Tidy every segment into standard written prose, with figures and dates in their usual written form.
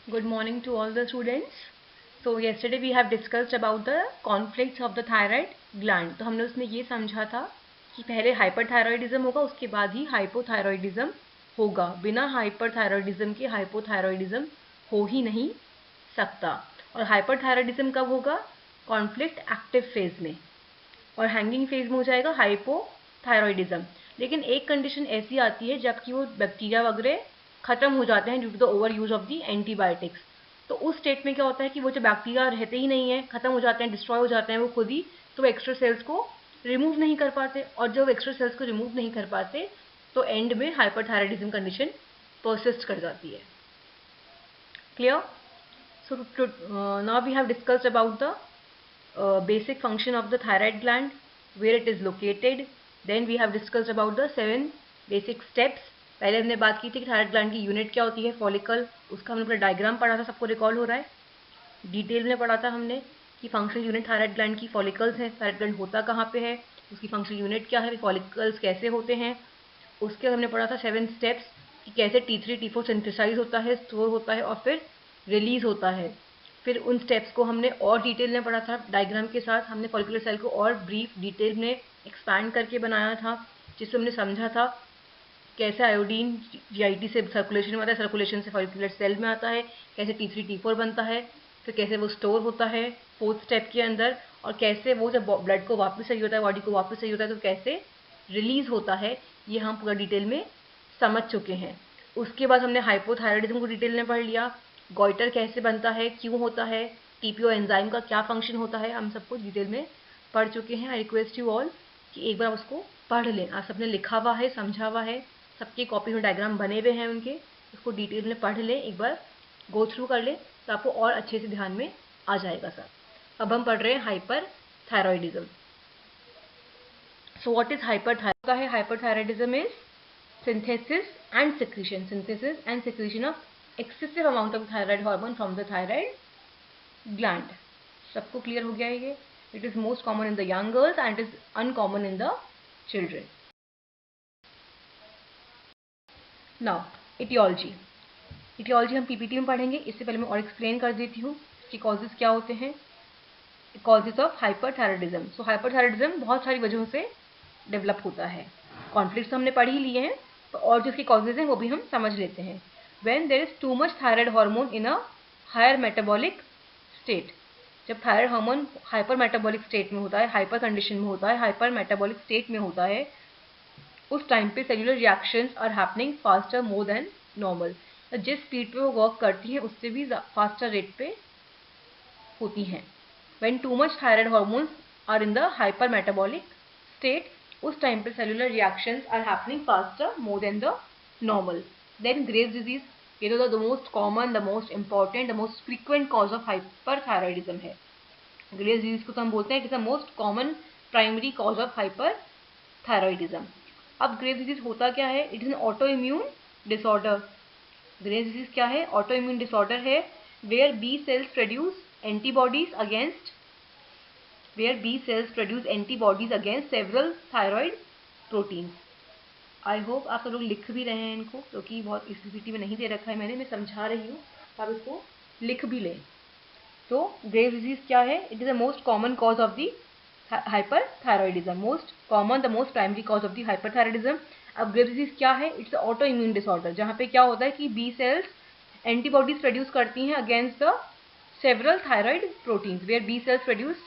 Good morning to all the students. So yesterday we have discussed about the conflicts of the thyroid gland. तो हमने उसमें ये समझा था कि पहले हाइपरथायरॉयडिज्म होगा, उसके बाद ही हाइपोथायरॉयडिज्म होगा. बिना हाइपरथायरॉयडिज्म के हाइपोथायरॉयडिज्म हो ही नहीं सकता. और हाइपरथायरॉयडिज्म कब होगा? कॉन्फ्लिक्ट एक्टिव फेज में, और हैंगिंग फेज में हो जाएगा हाइपोथायरॉयडिज्म. लेकिन एक कंडीशन ऐसी आती है जबकि वो बैक्टीरिया वगैरह खत्म हो जाते हैं due to the over use of the antibiotics. तो उस स्टेट में क्या होता है कि वो जो बैक्टीरिया रहते ही नहीं है, खत्म हो जाते हैं, डिस्ट्रॉय हो जाते हैं वो खुद ही, तो एक्स्ट्रा सेल्स को रिमूव नहीं कर पाते. और जब एक्स्ट्रा सेल्स को रिमूव नहीं कर पाते तो एंड में हाइपरथायरॉयडिज्म कंडीशन परसिस्ट कर जाती है. Clear? So now we have discussed about the basic function of the thyroid gland, where it is located. Then we have discussed about the 7 basic steps. पहले हमने बात की थी कि थायराइड ग्लैंड की यूनिट क्या होती है, फॉलिकल. उसका हमने पूरा डायग्राम पढ़ा था, सबको रिकॉल हो रहा है? डिटेल में पढ़ा था हमने कि फंक्शनल यूनिट थायराइड ग्लैंड की फॉलिकल्स हैं. थायराइड ग्लैंड होता कहाँ पे है, उसकी फंक्शनल यूनिट क्या है, फॉलिकल्स कैसे होते हैं. उसके हमने पढ़ा था 7 स्टेप्स कि कैसे T3 T4 सिंथेसाइज होता है, स्टोर होता है और फिर रिलीज होता है. फिर उन स्टेप्स को हमने और डिटेल में पढ़ा था डायग्राम के साथ. हमने फॉलिकुलर सेल को और ब्रीफ डिटेल में एक्सपैंड करके बनाया था, जिससे हमने समझा था कैसे आयोडीन जीआईटी से सर्कुलेशन में आता है, सर्कुलेशन से फॉलिकुलर सेल में आता है, कैसे T3 T4 बनता है, फिर कैसे वो स्टोर होता है 4th स्टेप के अंदर, और कैसे वो जब ब्लड को वापस चाहिए होता है, बॉडी को वापस चाहिए होता है, तो कैसे रिलीज होता है. ये हम पूरा डिटेल में समझ चुके हैं. उसके बाद हमने हाइपोथायरॉयडिज्म को डिटेल में पढ़ लिया. गॉइटर कैसे बनता है, क्यों होता है, टीपीओ एंजाइम का क्या फंक्शन होता है, हम सब कुछ डिटेल में पढ़ चुके हैं. आई रिक्वेस्ट यू ऑल कि एक बार उसको पढ़ लें. आप सबने लिखा हुआ है, समझा हुआ है, सबके कॉपी में डायग्राम बने हुए हैं उनके. उसको डिटेल में पढ़ लें, एक बार गो थ्रू कर लें, तो आपको और अच्छे से ध्यान में आ जाएगा सर. अब हम पढ़ रहे हैं hyper thyroidism. So what is hyperthyroidism? का है hyperthyroidism is synthesis and secretion of excessive amount of thyroid hormone from the thyroid gland. सबको क्लियर हो गया है ये? It is most common in the young girls and it is uncommon in the children. Now etiology हम PPT में पढ़ेंगे. इससे पहले मैं और एक्सप्लेन कर देती हूँ कि कॉजेज क्या होते हैं. Causes of hyperthyroidism. So hyperthyroidism बहुत सारी वजहों से डेवलप होता है. कॉन्फ्लिक्ट्स तो हमने पढ़ ही लिए हैं, तो और जो इसके कॉजेज हैं वो भी हम समझ लेते हैं. When there is too much thyroid hormone in a higher metabolic state. जब thyroid hormone hyper metabolic state में होता है, हाइपर कंडीशन में होता है, हाइपर मेटाबॉलिक स्टेट में होता है, उस टाइम पे cellular reactions are happening faster more than normal. जिस स्पीड पे वो वर्क करती है उससे भी फास्टर रेट पे होती हैं. When too much thyroid hormones are in the hypermetabolic state, उस टाइम पे cellular reactions are happening faster more than the normal. Then Graves disease, ये तो the most common, the most important, the most frequent cause of hyperthyroidism है. Graves disease को तो हम बोलते हैं it is the most common primary cause of hyperthyroidism. अब Graves disease होता क्या है? It is an autoimmune disorder. Graves disease क्या है? Autoimmune disorder है where B cells produce antibodies against several thyroid proteins. I hope आप सब लोग लिख भी रहे हैं इनको, क्योंकि बहुत इस पीपीटी में नहीं दे रखा है मैं समझा रही हूँ, आप इसको लिख भी लें. तो ग्रेव्स डिजीज क्या है? It is the most common cause of the hyperthyroidism. The most primary cause of the hyperthyroidism. अब ग्रेव्स डिजीज क्या है? इट्स ऑटो इम्यून डिसऑर्डर, जहाँ पे क्या होता है कि बी सेल्स एंटीबॉडीज प्रोड्यूस करती हैं against the several thyroid proteins, where B cells produce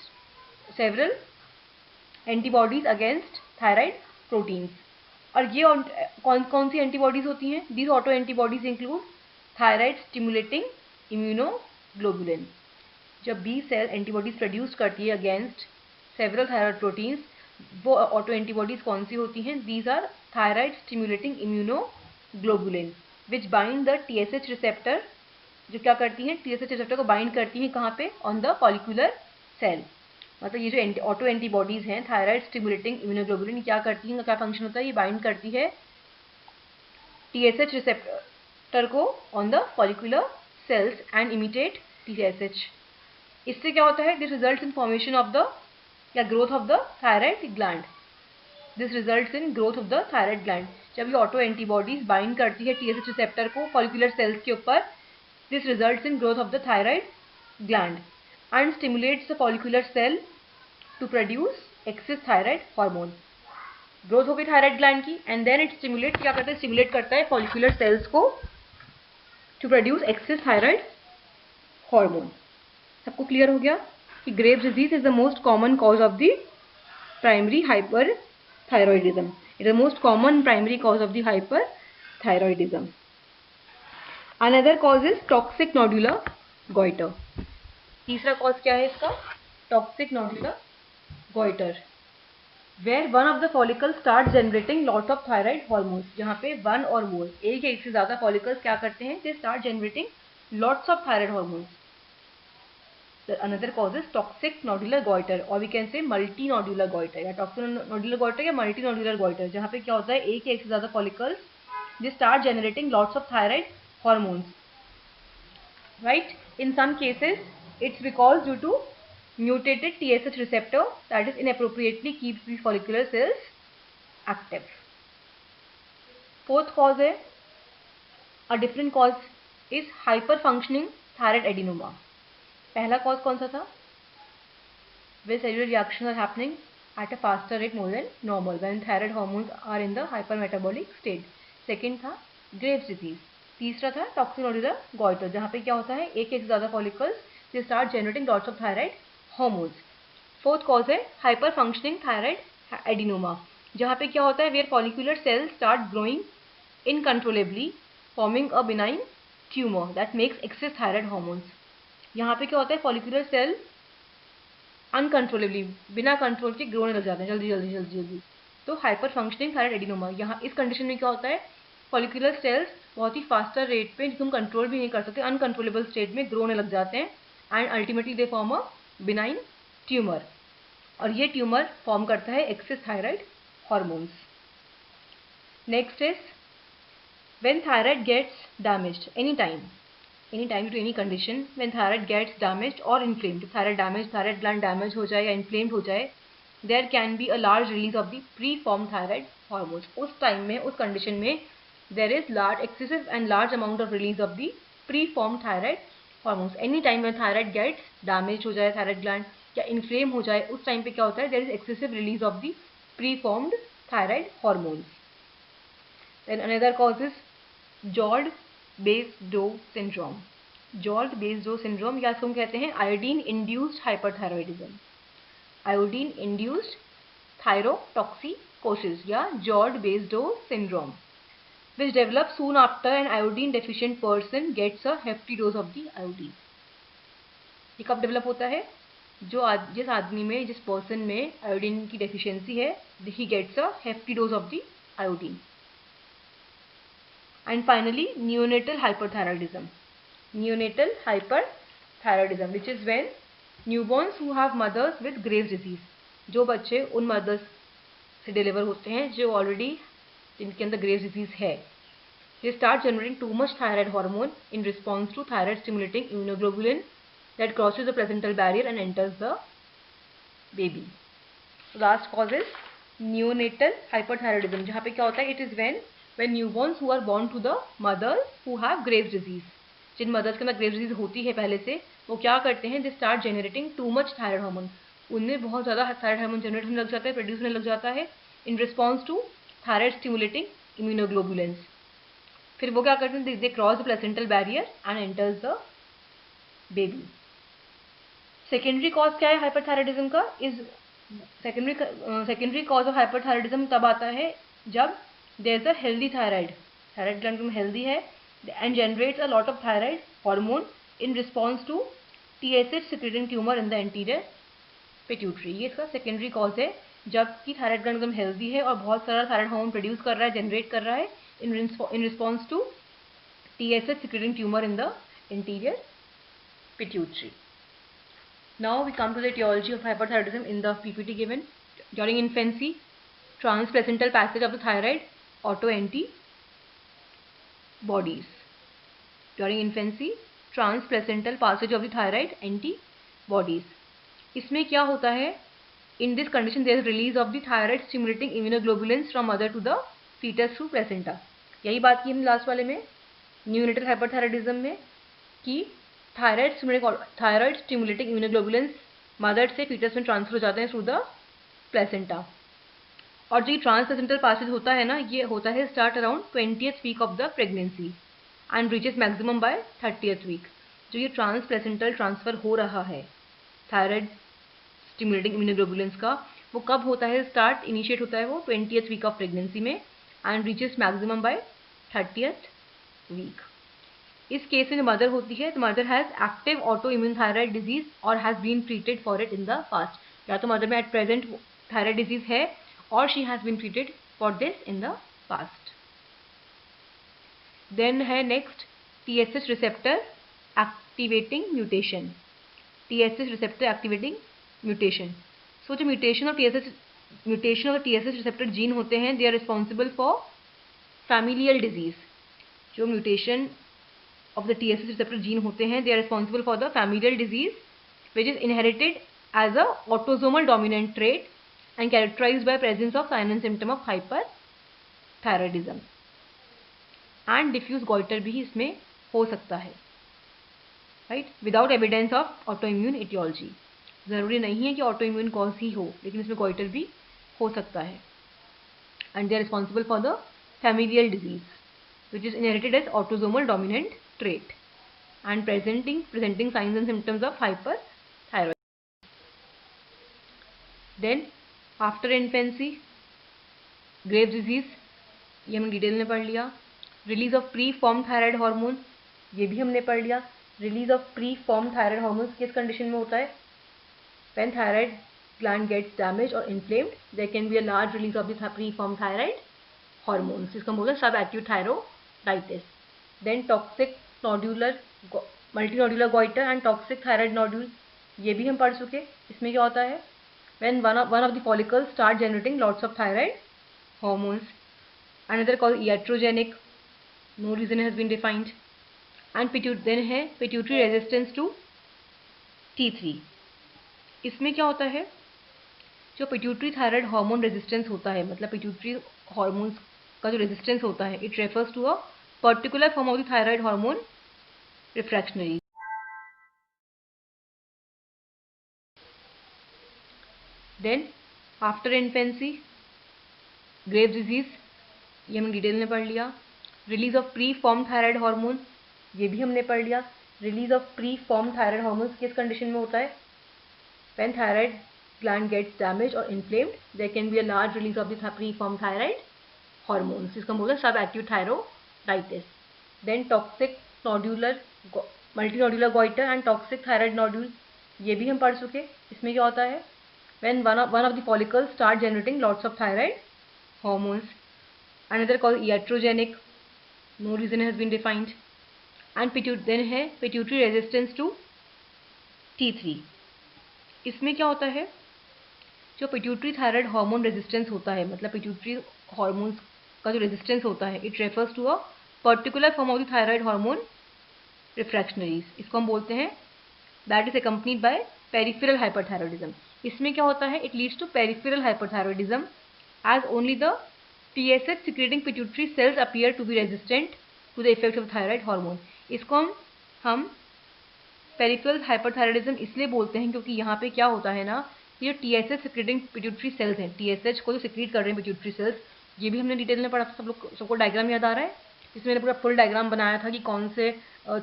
several antibodies against thyroid proteins. और ये कौन कौन सी एंटीबॉडीज होती हैं? These auto antibodies include thyroid stimulating immunoglobulin. जब B cell एंटीबॉडीज प्रोड्यूस करती है अगेंस्ट सेवरल थायराइड प्रोटीन्स, वो ऑटो एंटीबॉडीज कौन सी होती हैं? These are thyroid stimulating immunoglobulin which bind the TSH receptor, जो क्या करती हैं? TSH रिसेप्टर को बाइंड करती हैं कहाँ पे? On the follicular cell. मतलब ये जो ऑटो एंटीबॉडीज हैं थायराइड स्टिमुलेटिंग इम्यूनोग्लोबुलिन, क्या करती हैं, क्या फंक्शन होता है? ये बाइंड करती है TSH रिसेप्टर को on the follicular cells and imitate TSH. इससे क्या होता है? This results in formation of the या growth of the thyroid gland. This results in growth of the thyroid gland. जब ये ऑटो एंटीबॉडीज बाइंड करती है TSH रिसेप्टर को फॉलिकुलर सेल्स के ऊपर, This results in growth of the thyroid gland and stimulates the follicular cell to produce excess thyroid hormone. Growth हो गई thyroid gland की एंड देन इट स्टिमुलेट, क्या करता है, स्टिमुलेट करता है फॉलिकुलर सेल्स को to produce excess thyroid hormone. सबको क्लियर हो गया कि Graves disease is the most common cause of the primary hyperthyroidism. It is the most common primary cause of the hyperthyroidism. Another cause is toxic nodular goiter. तीसरा cause क्या है इसका? Toxic nodular goitre, where one of the follicle start generating lot of thyroid hormones. जहाँ पे one और मोर, एक से ज्यादा फॉलिकल्स क्या करते हैं, दे start generating lots of thyroid hormones. Another cause is toxic nodular goiter or we can say multinodular goiter या toxic nodular goiter या multinodular goiter, जहाँ पे क्या होता है, एक से ज्यादा follicles they start generating lots of thyroid hormones, right? In some cases it's because due to mutated TSH receptor that is inappropriately keeps the follicular cells active. Fourth cause है, a different cause is hyperfunctioning thyroid adenoma. पहला cause कौन सा था? वे cellular reaction are happening at a faster rate more than normal when thyroid hormones are in the hypermetabolic state. Second था Graves disease. तीसरा था toxic nodular goitre, जहाँ पे क्या होता है, एक से ज़्यादा follicles they start generating lots of thyroid hormones. Fourth cause है हाइपर फंक्शनिंग थायराइड एडिनोमा, जहाँ पे क्या होता है, where follicular cells start growing uncontrollably forming a benign tumour that makes excess thyroid hormones. यहाँ पे क्या होता है, फॉलिकुलर सेल अनकंट्रोलेबली, बिना कंट्रोल के ग्रो होने लग जाते हैं जल्दी. तो हाइपर फंक्शनिंग थायराइड एडिनोमा, यहाँ इस कंडीशन में क्या होता है, फॉलिकुलर सेल्स बहुत ही फास्टर रेट पे, जिसको हम कंट्रोल भी नहीं कर सकते, अनकंट्रोलेबल स्टेट में ग्रो होने लग जाते हैं and ultimately they form a benign tumour. और ये ट्यूमर फॉर्म करता है excess thyroid hormones. Next is when thyroid gets damaged any time due to any condition, when thyroid gets damaged or inflamed, thyroid gland damage हो जाए या inflamed हो जाए, there can be a large release of the preformed thyroid hormones. उस time में, उस condition में there is excessive and large amount of release of the preformed thyroid hormones. Any time when thyroid gets damaged हो जाए thyroid gland या inflame हो जाए, उस टाइम पे क्या होता है, there is excessive release of the preformed thyroid hormones. Then another cause is Jod Basedow syndrome. Jod Basedow syndrome या इसको हम कहते हैं iodine induced hyperthyroidism, iodine induced thyrotoxicosis या Jod Basedow syndrome, which develops soon after an iodine deficient person gets a hefty dose of the iodine. ये कब develop होता है? जिस आदमी में, जिस पर्सन में आयोडीन की डेफिशिएंसी है, he gets a hefty dose of the iodine. And finally, neonatal hyperthyroidism. Neonatal hyperthyroidism, which is when newborns who have mothers with Graves' disease, जो बच्चे उन मदर्स से डिलीवर होते हैं जो ऑलरेडी, जिनके अंदर ग्रेव्स डिजीज है, they start generating too much thyroid hormone in response to thyroid stimulating immunoglobulin that crosses the placental barrier and enters the baby. Last cause is neonatal hyperthyroidism, जहाँ पे क्या होता है, it is when newborns who are born to the mothers who have Graves' disease, जिन mothers के अंदर Graves disease होती है पहले से, वो क्या करते हैं, दे start generating to much thyroid hormone. उनमें बहुत ज़्यादा थायराइड हार्मोन जनरेट होने लग जाता है, प्रोड्यूस होने लग जाता है in response to thyroid stimulating immunoglobulins. फिर वो क्या करते हैं, they cross the placental barrier and enters the baby. Secondary cause क्या है हाइपरथायरॉयडिज्म का? सेकेंडरी कॉज ऑफ हाइपरथायरॉयडिज्म तब आता है जब there is a healthy thyroid gland healthy है and generates a lot of thyroid hormone in response to TSH secreting tumor in the anterior pituitary. ये इसका सेकेंडरी कॉज है, जबकि थायराइड ग्लैंड एकदम हेल्दी है और बहुत सारा थायराइड हार्मोन प्रोड्यूस कर रहा है, जनरेट कर रहा है in response to TSH secreting tumor in the anterior pituitary. Now we come to the etiology of hyperthyroidism in the PPT given. During infancy, transplacental passage of the thyroid autoantibodies. During infancy, transplacental passage of the thyroid antibodies. इसमें क्या होता है, in this condition there is release of the thyroid stimulating immunoglobulins from mother to the fetus through placenta. यही बात की हमने last वाले में, न्यूनेटल हाइपरथायरॉयडिज्म में कि थायराइड स्टिमुलेटिंग इम्यूनोग्लोबुलेंस मदर से फीटस में ट्रांसफर हो जाते हैं थ्रू द प्लेसेंटा। और जो ये ट्रांसप्लेसेंटल पासेज होता है ना, ये होता है start around 20th week of the pregnancy and reaches maximum by 30th week. जो ये ट्रांसप्लेसेंटल ट्रांसफर हो रहा है थायराइड स्टिमुलेटिंग इम्यूनोग्लोबुलेंस का, वो कब होता है? स्टार्ट इनिशिएट होता है वो 20th वीक ऑफ प्रेगनेंसी में and reaches maximum by 30th week. इस केस में मदर होती है तो mother has active auto immune thyroid disease और has been treated for it in the past. या तो मदर में एट प्रेजेंट थायराइड डिजीज है और she has been treated for this in the past. Then है next TSH receptor activating mutation. TSH receptor activating mutation. So जो mutation और TSH receptor gene होते हैं, they are responsible for familial disease. जो mutation of the TSH receptor gene होते हैं, they are responsible for the familial disease which is inherited as a autosomal dominant trait and characterized by presence of sign and symptom of hyperthyroidism and diffuse goiter भी इसमें हो सकता है, right, without evidence of autoimmune etiology। जरूरी नहीं है कि autoimmune cause ही हो, लेकिन इसमें goiter भी हो सकता है। and they are responsible for the familial disease which is inherited as autosomal dominant trait and presenting signs and symptoms of hyperthyroidism। Then after infancy Graves disease, ये हमने डिटेल में पढ़ लिया। Release of pre form thyroid hormone, ये भी हमने पढ़ लिया। Release of pre form thyroid hormone किस कंडीशन में होता है? When thyroid gland gets damaged or inflamed, there can be a large release of the pre-formed thyroid hormones, इसका बोलते हैं सब acute thyroiditis। Then toxic nodular multinodular goiter and toxic thyroid nodule, ये भी हम पढ़ चुके। इसमें क्या होता है? When one of the follicles start generating lots of thyroid hormones, another called iatrogenic, no reason has been defined, and then है pituitary resistance to T3। इसमें क्या होता है? जो पिट्यूटरी थायराइड हार्मोन रेजिस्टेंस होता है, मतलब पिट्यूटरी हार्मोन्स का जो रेजिस्टेंस होता है, it refers to a particular form of the thyroid hormone refractory. Then after infancy Graves disease, ये हमने डिटेल में पढ़ लिया। Release of pre form thyroid hormone, ये भी हमने पढ़ लिया। Release of pre form thyroid hormones किस कंडीशन में होता है? When thyroid gland gets damaged or inflamed, there can be a large release of the pre-formed thyroid hormones, इसका बोलते हैं सब acute thyroiditis। Then toxic multinodular goiter and toxic thyroid nodule, ये भी हम पढ़ चुके। इसमें क्या होता है? When one of the follicles start generating lots of thyroid hormones, another called iatrogenic, no reason has been defined, and then है pituitary resistance to T3। इसमें क्या होता है? जो पिट्यूटरी थायराइड हार्मोन रेजिस्टेंस होता है, मतलब पिट्यूटरी हार्मोन्स का जो रेजिस्टेंस होता है, it refers to a particular form of the thyroid hormone refractories, इसको हम बोलते हैं that is accompanied by peripheral hyperthyroidism. इसमें क्या होता है? It leads to peripheral hyperthyroidism as only the TSH secreting pituitary cells appear to be resistant to the effect of thyroid hormone। इसको हम पेरिफेरल हाइपरथायरॉयडिज्म इसलिए बोलते हैं क्योंकि यहाँ पे क्या होता है ना, ये TSH सिक्रेटिंग पिट्यूटरी सेल्स हैं, TSH को जो सिक्रीट कर रहे हैं पिट्यूटरी सेल्स, ये भी हमने डिटेल में पढ़ा था। सबको डायग्राम याद आ रहा है? इसमें मैंने पूरा फुल डायग्राम बनाया था कि कौन से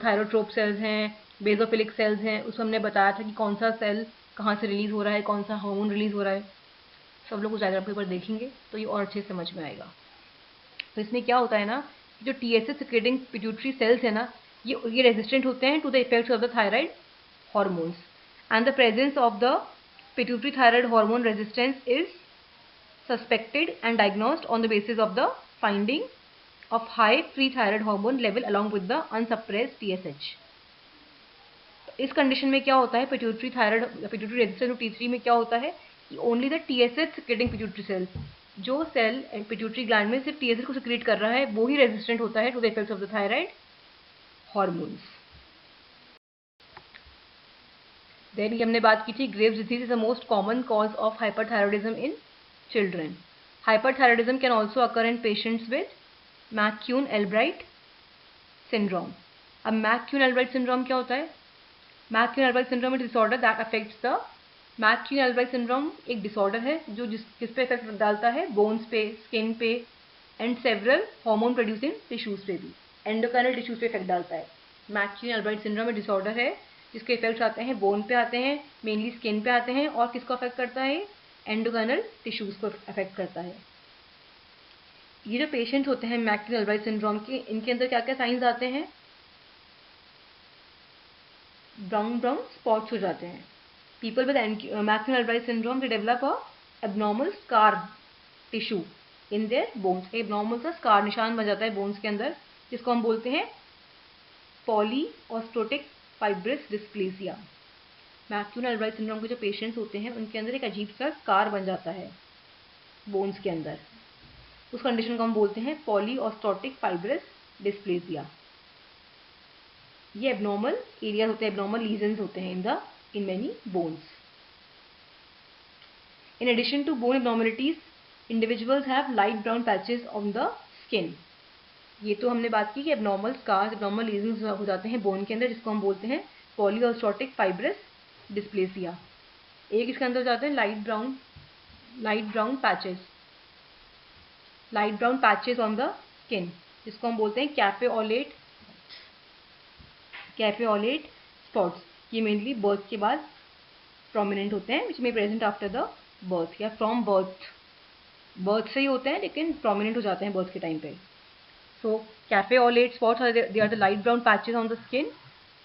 थायरोट्रोप सेल्स हैं, बेसोफिलिक सेल्स हैं, उसमें हमने बताया था कि कौन सा सेल कहाँ से रिलीज हो रहा है, कौन सा हार्मोन रिलीज हो रहा है। सब लोग उस डायग्राम के ऊपर देखेंगे तो ये और अच्छे से समझ में आएगा। तो इसमें क्या होता है ना, जो TSH सिक्रेटिंग पिट्यूटरी सेल्स है ना, ये रेजिस्टेंट होते हैं to the effects of the thyroid hormones, and the presence of the pituitary thyroid hormone resistance is suspected and diagnosed on the basis of the finding of high free thyroid hormone level along with the unsuppressed TSH। इस condition में क्या होता है? Pituitary resistance to T3 में क्या होता है कि only the TSH secreting pituitary cell, जो सेल पिट्यूटरी ग्लैंड में सिर्फ TSH को सिक्रेट कर रहा है, वो ही रेजिस्टेंट होता है to the effects of the thyroid hormones. Then हमने बात की थी Graves disease is the most common cause of hyperthyroidism in children. Hyperthyroidism can also occur in patients with McCune Albright syndrome. अब मैक्यून-एल्ब्राइट सिंड्रोम क्या होता है? McCune Albright syndrome is disorder that affects the McCune Albright syndrome एक disorder है जो किस पे effect डालता है? बोन्स पे, स्किन पे and several hormone producing tissues पे भी, एंडोक्राइनल टिश्यूज पे इफेक्ट डालता है। मैक्यून-एल्ब्राइट सिंड्रोम एक डिसऑर्डर है जिसके इफेक्ट्स आते हैं बोन पे आते हैं, मेनली स्किन पे आते हैं, और किसको अफेक्ट करता है? एंडोक्राइनल टिश्यूज को अफेक्ट करता है। ये जो पेशेंट्स होते हैं मैक्यून-एल्ब्राइट सिंड्रोम के, इनके अंदर क्या क्या साइंस आते हैं? ब्राउन ब्राउन स्पॉट्स हो जाते हैं। People with McCune Albright syndrome they develop a abnormal scar tissue in their bones. Abnormal सा स्कार निशान बन जाता है बोन्स के अंदर, जिसको हम बोलते हैं पॉलीऑस्टोटिक फाइब्रिस डिस्प्लेसिया। मैक्यून-एल्ब्राइट सिंड्रोम के जो पेशेंट्स होते हैं उनके अंदर एक अजीब सा स्कार बन जाता है बोन्स के अंदर। उस कंडीशन को हम बोलते हैं पॉलीऑस्टोटिक फाइब्रिस डिस्प्लेसिया। ये एबनॉर्मल एरिया होते हैं, एबनॉर्मल लीजन्स होते हैं in many bones. In addition to bone abnormalities, individuals have light brown patches on the skin. ये तो हमने बात की कि एबनॉर्मल स्कार्स, एबनॉर्मल लीजन्स हो जाते हैं बोन के अंदर, जिसको हम बोलते हैं पॉलीऑस्टोटिक फाइब्रिस डिस्प्लेसिया। एक इसके अंदर जाते हैं light brown patches on the skin, जिसको हम बोलते हैं कैफे ऑलेट स्पॉट्स। ये मेनली बर्थ के बाद प्रोमिनेंट होते हैं, विच में प्रेजेंट आफ्टर द बर्थ या फ्रॉम बर्थ से ही होते हैं, लेकिन प्रोमिनेंट हो जाते हैं बर्थ के टाइम पे। So café au lait spots they are the light brown patches on the skin,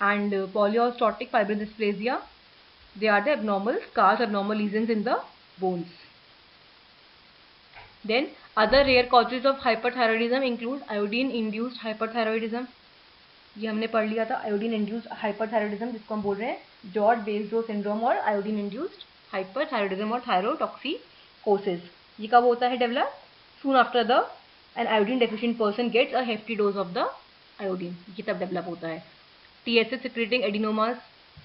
and polyostotic fibrous dysplasia, they are the abnormal scars, abnormal lesions in the bones. Then other rare causes of hyperthyroidism include iodine induced hyperthyroidism. ये हमने पढ़ लिया था, iodine induced hyperthyroidism, जिसको हम बोल रहे हैं जॉर्ज बेस्डो सिंड्रोम और आयोडीन इंड्यूस्ड हाइपरथायरॉयडिज्म और थायरोटॉक्सिकोसिस। ये कब होता है develop? Soon after the an iodine deficient person gets a hefty dose of the iodine, ये तब डेवलप होता है। टीएसएच सिक्रेटिंग एडिनोमास,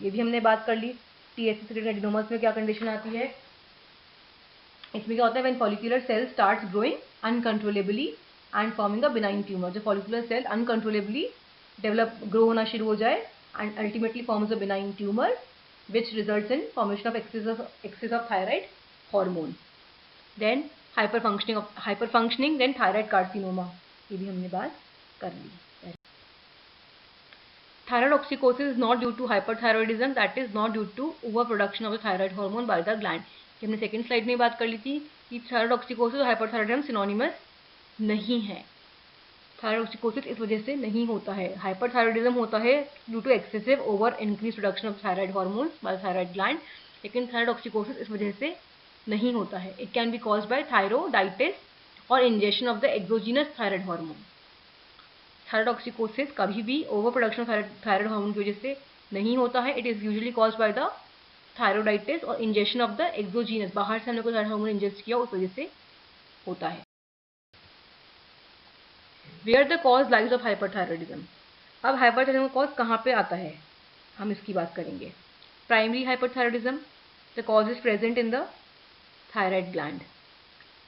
ये भी हमने बात कर ली। टीएसएच सिक्रेटिंग एडिनोमास में क्या कंडीशन आती है? इसमें क्या होता है? When follicular cell starts growing uncontrollably and forming a benign tumour. जो फॉलिकुलर सेल अनकंट्रोलेबली ग्रो होना शुरू हो जाए and ultimately forms a benign tumour which results in formation of excess of thyroid hormone. Then hyper functioning, then thyroid carcinoma, ये भी हमने बात कर ली। Thyrotoxicosis is not due to hyperthyroidism, that is not due to overproduction of the thyroid hormone by the gland. कि हमने second slide में बात कर ली थी कि थायरोटॉक्सिकोसिस और हाइपरथायरॉयडिज्म सिनोनिमस नहीं है। थायरोटॉक्सिकोसिस इस वजह से नहीं होता है, हाइपरथायरॉयडिज्म होता है due to excessive over increase production of thyroid hormones by thyroid gland, लेकिन थायरोटॉक्सिकोसिस इस वजह से नहीं होता है। It can be caused by thyroiditis और injection of the exogenous thyroid hormone. Thyrotoxicosis कभी भी over production of thyroid hormone की वजह से नहीं होता है। It is usually caused by the thyroiditis और इंजेक्शन ऑफ द एक्सोजीनस, बाहर से हमने कोई थायराइड हार्मोन इंजेक्ट किया उस वजह से होता है। Where the cause lies of hyperthyroidism. अब हाइपरथायरॉयडिज्म का कॉज कहाँ पे आता है, हम इसकी बात करेंगे। Primary hyperthyroidism, the cause is present in the thyroid gland.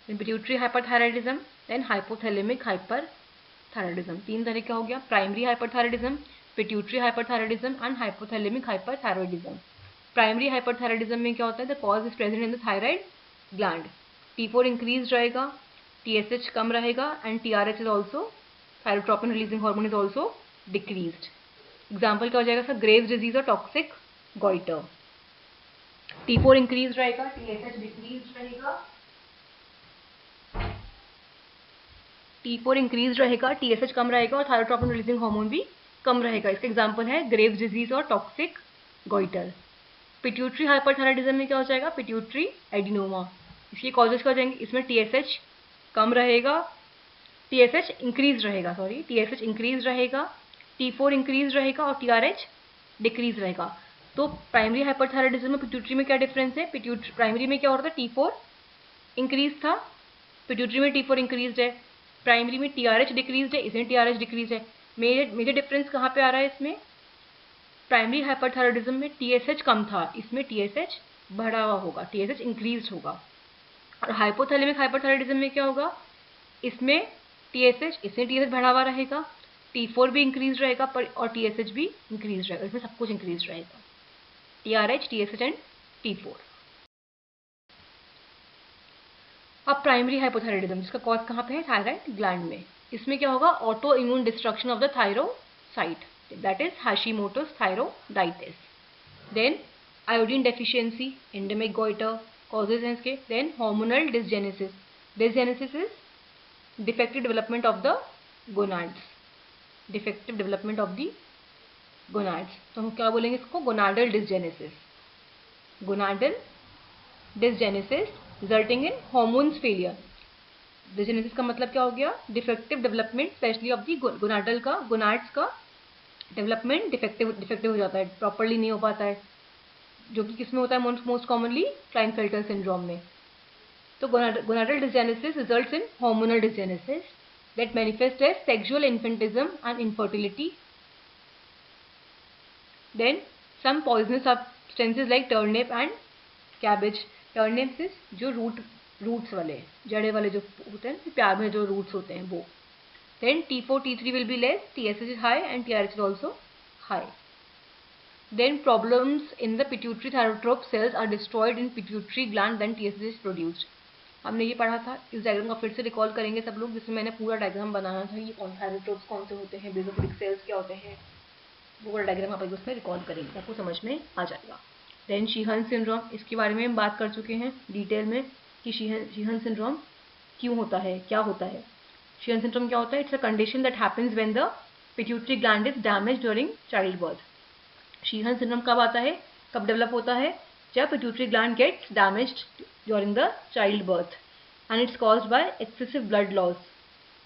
Then pituitary hyperthyroidism, then hypothalamic hyperthyroidism. तीन तरह का हो गया, primary hyperthyroidism, pituitary hyperthyroidism and hypothalamic hyperthyroidism. Primary hyperthyroidism में क्या होता है? The cause is present in the thyroid gland. T4 increase रहेगा, TSH कम रहेगा and TRH is also, thyrotropin releasing hormone is also decreased. Example क्या हो जाएगा सर? ग्रेव्स डिजीज और टॉक्सिक गॉइटर। T4 इंक्रीज रहेगा, TSH डिक्रीज रहेगा, T4 increase रहेगा, TSH कम रहेगा और थायरोट्रोपिन रिलीजिंग हार्मोन भी कम रहेगा। इसका एग्जाम्पल है ग्रेव्स डिजीज और टॉक्सिक गॉइटर। पिट्यूटरी हाइपरथायरॉयडिज्म में क्या हो जाएगा? Pituitary adenoma. इसके कॉजेज क्या हो जाएंगे? इसमें TSH कम रहेगा, TSH इंक्रीज रहेगा, T4 इंक्रीज रहेगा और TRH डिक्रीज रहेगा। तो प्राइमरी हाइपरथायरॉयडिज्म में पिट्यूटरी में क्या डिफरेंस है? प्राइमरी में क्या हो रहा था? T4 इंक्रीज था, पिट्यूटरी में T4 इंक्रीज है। प्राइमरी में TRH डिक्रीज है, इसमें TRH डिक्रीज है। मेजर डिफरेंस कहाँ पे आ रहा है इसमें? प्राइमरी हाइपरथायरॉयडिज्म में TSH कम था, इसमें TSH बढ़ा हुआ होगा, TSH इंक्रीज होगा। और हाइपोथैलेमिक हाइपरथायरॉयडिज्म में क्या होगा? इसमें TSH बढ़ा हुआ रहेगा, T4 भी इंक्रीज रहेगा पर और TSH भी इंक्रीज रहेगा, इसमें सब कुछ इंक्रीज रहेगा, TRH, TSH एंड T4। अब प्राइमरी हाइपोथायराइडिज्म, जिसका कॉज कहाँ पे है, थायराइड ग्लैंड में। इसमें क्या होगा, auto immune destruction of the thyrocyte, that is Hashimoto's thyroiditis. Then iodine deficiency, endemic goitre causes हैं इसके। Then hormonal dysgenesis, dysgenesis is defective development of the gonads, defective development of the gonads, तो हम क्या बोलेंगे इसको, gonadal dysgenesis, gonadal dysgenesis resulting in hormones failure. Dysgenesis का मतलब क्या हो गया, defective development specially of the gonadal का, गोनाड्स का डेवलपमेंट डिफेक्टिव हो जाता है, प्रॉपरली नहीं हो पाता है, जो कि किसमें होता है मोस्ट कॉमनली, क्लाइनफेल्टर सिंड्रोम में। तो gonadal dysgenesis results in hormonal dysgenesis that manifest as sexual infantilism and infertility. Then some poisonous substances like turnip and cabbage, turnips is जो रूट्स वाले, जड़े वाले जो होते हैं, प्याज में जो रूट्स होते हैं वो। Then T4 T3 will be less, TSH is high and TRH is also high. Then problems in the pituitary thyrotrope cells are destroyed in pituitary gland, then TSH is produced। हमने ये पढ़ा था, इस diagram का फिर से recall करेंगे सब लोग, जिसमें मैंने पूरा डायग्राम बनाया था, ये थायरोट्रोप्स कौन से होते हैं, बेसोफिलिक सेल्स क्या होते हैं, वो पूरा डायग्राम आप उसमें रिकॉल करेंगे, आपको समझ में आ जाएगा। देन शीहन सिंड्रोम, इसके बारे में हम बात कर चुके हैं डिटेल में कि शीहन सिंड्रोम क्यों होता है, क्या होता है। शीहन सिंड्रोम क्या होता है, it's a condition that happens when the pituitary gland is damage during child birth. Sheehan syndrome कब आता है, कब डेवलप होता है, जब pituitary gland gets damaged during the child birth and it's caused by excessive blood loss.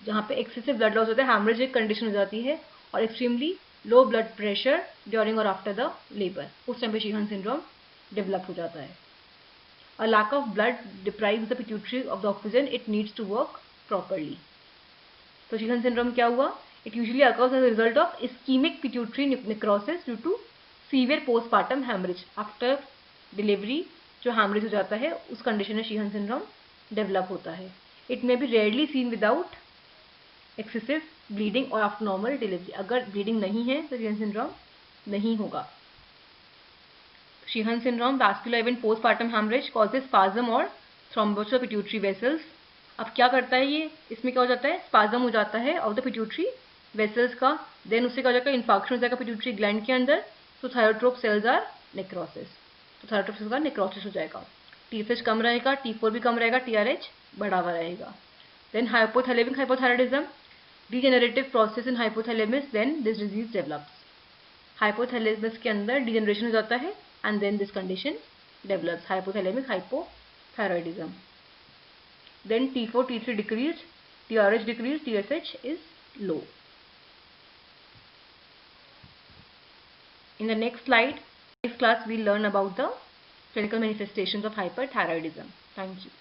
जहाँ पे excessive blood loss होता है, हैमरेज एक कंडीशन हो जाती है, और extremely low blood pressure during और आफ्टर द लेबर, उस टाइम पे शीहन सिंड्रोम डेवलप हो जाता है। A lack of blood deprives the pituitary of the oxygen it needs to work properly. तो शीहन सिंड्रोम क्या हुआ, it usually occurs as a result of ischemic pituitary necrosis due to severe postpartum hemorrhage। After delivery जो hemorrhage हो जाता है, उस condition में शीहन syndrome develop होता है। It may be rarely seen without excessive bleeding or after normal delivery। अगर bleeding नहीं है तो शीहन सिंड्रोम नहीं होगा। Sheehan syndrome vascular event postpartum haemorrhage causes spasm और थ्रोम्बोसिस ऑफ पिट्यूटरी वेसल्स। अब क्या करता है ये, इसमें क्या हो जाता है, स्पाज्म हो जाता है ऑफ द पिट्यूटरी वेसल्स का, देन उससे क्या हो जाएगा, इन्फेक्शन हो जाएगा पिट्यूटरी ग्लैंड के अंदर, तो थायरोट्रोप सेल्स आर नेक्रोसिस, तो थायरोट्रोप सेल्स का नेक्रोसिस हो जाएगा। TSH कम रहेगा, T4 भी कम रहेगा, TRH बढ़ा हुआ रहेगा। Then hypothalamic hypothyroidism, degenerative process in hypothalamus, then this disease develops. Hypothalamus के अंदर डिजेनरेशन हो जाता है and then this condition develops, hypothalamic hypothyroidism. Then T4 T3 decreased, TRH decreased, TSH is low. In the next slide, next class we'll learn about the clinical manifestations of hyperthyroidism. Thank you.